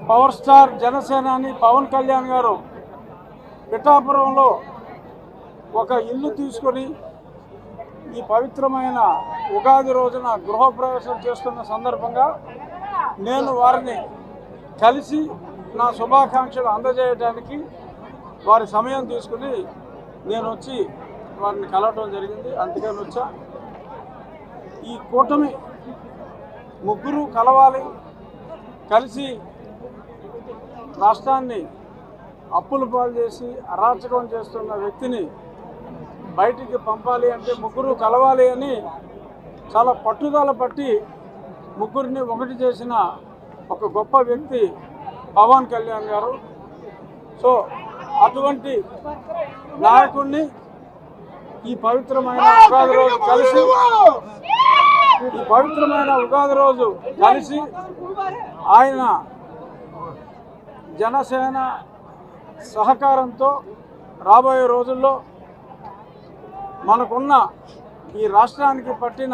Power star జనసేనాని పవన్ కళ్యాణ్ గారు పిఠాపురంలో ఒక ఇల్లు తీసుకొని ఈ పవిత్రమైన ఉగాది రోజున గృహప్రవేశం చేస్తున్న సందర్భంగా నేను వారిని కలిసి నా శుభాకాంక్షలు అందజేయడానికి వారి సమయం తీసుకుని నేను వచ్చి వారిని కలవటం జరిగింది. అందుకని వచ్చా. ఈ కూటమి ముగ్గురు కలవాలి, కలిసి రాష్ట్రాన్ని అప్పుల పాలు చేసి అరాచకం చేస్తున్న వ్యక్తిని బయటికి పంపాలి అంటే ముగ్గురు కలవాలి అని చాలా పట్టుదల పట్టి ముగ్గురిని ఒకటి చేసిన ఒక గొప్ప వ్యక్తి పవన్ కళ్యాణ్ గారు. సో అటువంటి నాయకుడిని ఈ పవిత్రమైన ఉగాది రోజు కలిసి ఆయన జనసేన సహకారంతో రాబోయే రోజుల్లో మనకున్న ఈ రాష్ట్రానికి పట్టిన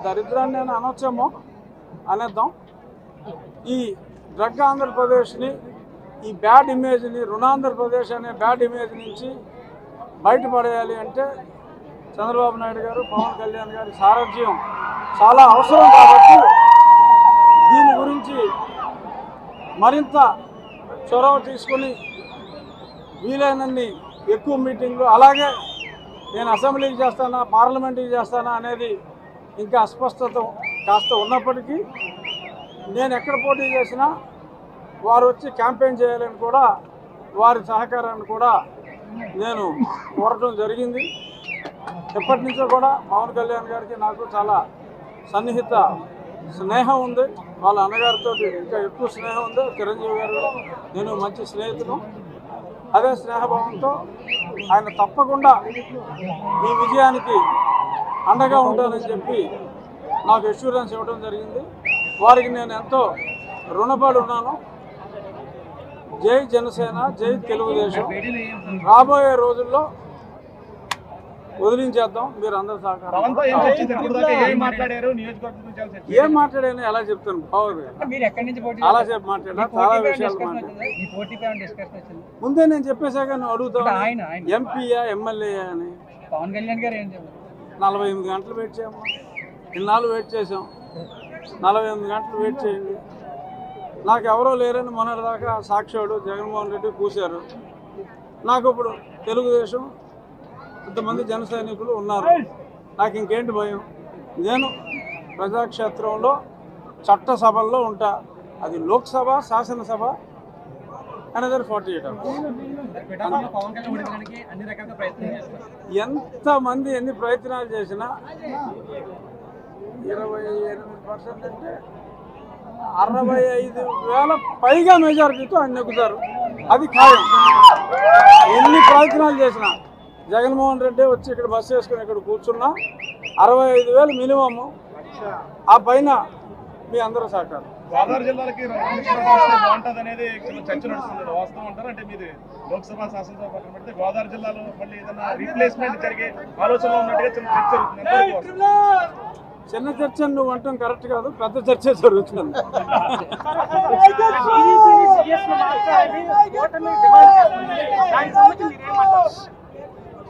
దరిద్రాన్ని అని అనొచ్చేమో అనేద్దాం. ఈ డ్రగ్ ఆంధ్రప్రదేశ్ని, ఈ బ్యాడ్ ఇమేజ్ని, రుణాంధ్రప్రదేశ్ అనే బ్యాడ్ ఇమేజ్ నుంచి బయటపడేయాలి అంటే చంద్రబాబు నాయుడు గారు, పవన్ కళ్యాణ్ గారి సారథ్యం చాలా అవసరం. కాబట్టి దీని గురించి మరింత చొరవ తీసుకుని వీలైనన్ని ఎక్కువ మీటింగ్లు, అలాగే నేను అసెంబ్లీకి చేస్తానా పార్లమెంట్కి చేస్తానా అనేది ఇంకా అస్పష్టత కాస్త ఉన్నప్పటికీ నేను ఎక్కడ పోటీ చేసినా వారు వచ్చి క్యాంపెయిన్ చేయాలని కూడా వారి సహకారాన్ని కూడా నేను కోరటం జరిగింది. ఎప్పటి నుంచో కూడా పవన్ కళ్యాణ్ గారికి నాకు చాలా సన్నిహిత స్నేహం ఉంది. వాళ్ళ అన్నగారితో ఇంకా ఎక్కువ స్నేహం ఉంది. చిరంజీవి గారు నేను మంచి స్నేహితులు. అదే స్నేహభావంతో ఆయన తప్పకుండా ఈ విజయానికి అండగా ఉంటానని చెప్పి నాకు అష్యూరెన్స్ ఇవ్వడం జరిగింది. వారికి నేను ఎంతో రుణపడి ఉన్నాను. జై జనసేన, జై తెలుగుదేశం. రాబోయే రోజుల్లో వదిలించేద్దాం. మీరు అందరూ సహకారం. ఏం మాట్లాడాను ఎలా చెప్తాను? బాగుంది. అలా చెప్పి మాట్లాడా, చాలా విషయాలు ముందే నేను చెప్పేశాక నువ్వు అడుగుతావు ఎంపీయా ఎమ్మెల్యేయా అని. పవన్ కళ్యాణ్ గారు 48 గంటలు వెయిట్ చేయమ్మా. ఇన్నాళ్ళు వెయిట్ చేసాం. 48 గంటలు వెయిట్ చేయండి. నాకు ఎవరో లేరని మొన్నటిదాకా సాక్షాడు జగన్మోహన్ రెడ్డి కూశారు. నాకు ఇప్పుడు తెలుగుదేశం ఇంతమంది జన సైనికులు ఉన్నారు. నాకు ఇంకేంటి భయం? నేను ప్రజాక్షేత్రంలో చట్టసభల్లో ఉంటా. అది లోక్సభ, శాసనసభ, అనదర్ 48 hours. ఎంతమంది ఎన్ని ప్రయత్నాలు చేసినా 28% అంటే 65,000 పైగా మెజారిటీతో ఆయన నెగ్గుతారు. అది ఖాయం. ఎన్ని ప్రయత్నాలు చేసినా జగన్మోహన్ రెడ్డి వచ్చి ఇక్కడ బస్సు వేసుకుని ఇక్కడ కూర్చున్నా 65,000 మినిమమ్. ఆ పైన మీ అందరూ సహకారం. గోదావరి జిల్లాలకి బాగుంటుంది అనేది చర్చ నడుస్తుంది. వాస్తవం అంటారు అంటే మీది లోక్సభ, శాసనసభ పక్కన పెడితే గోదావరి జిల్లాలో మళ్ళీ ఏదైనా రీప్లేస్మెంట్ జరిగే ఆలోచనలో ఉన్నట్టుగా చిన్న చర్చ జరుగుతుంది. చిన్న చర్చ నువ్వు అంటాం కరెక్ట్ కాదు, పెద్ద చర్చ జరుగుతుంది.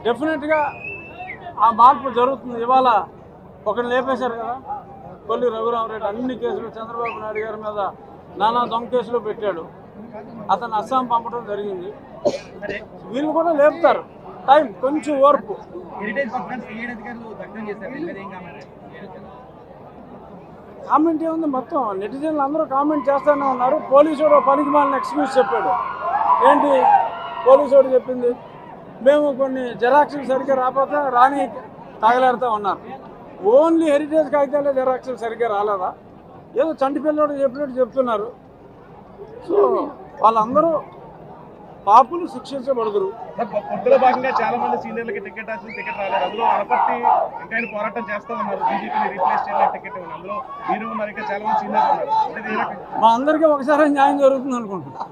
డెఫినెట్గా ఆ మార్పు జరుగుతుంది. ఇవాళ ఒకరిని లేపేశారు కదా, కొల్లి రఘురామరెడ్డి. అన్ని కేసులు చంద్రబాబు నాయుడు గారి మీద నానా దొంగ కేసులు పెట్టాడు. అతను అస్సాం పంపడం జరిగింది. వీళ్ళు కూడా లేపుతారు. టైం, కొంచెం ఓర్పు. కామెంట్ ఏముంది? మొత్తం నెటిజన్లు అందరూ కామెంట్ చేస్తూనే ఉన్నారు. పోలీసుడు పనికి మాలిన ఎక్స్క్యూజ్ చెప్పాడు. ఏంటి పోలీసుడు చెప్పింది? మేము కొన్ని జెరాక్స్లు సరిగ్గా రాకపోతే రాని తగలేరుతూ ఉన్నారు. ఓన్లీ హెరిటేజ్ కాగితాలే జెరాక్స్లు సరిగ్గా రాలేదా? ఏదో చంటి పిల్లడు చెప్పినట్టు చెప్తున్నారు. సో వాళ్ళందరూ పాపులు శిక్షించబడుదురు. పొత్తులో భాగంగా చాలా మంది సీనియర్లకి టికెట్ రాలేదు. అందులో అనపర్తి ఇంకా పోరాటం చేస్తామన్నారు. బీజేపీని రీప్లేస్ చేయాలని టికెట్ ఉంది. అందులో మీరు ఉన్నారు, ఇంకా చాలా మంది సీనియర్లు ఉన్నారు. మా అందరికీ ఒకసారి న్యాయం జరుగుతుంది అనుకుంటున్నాను.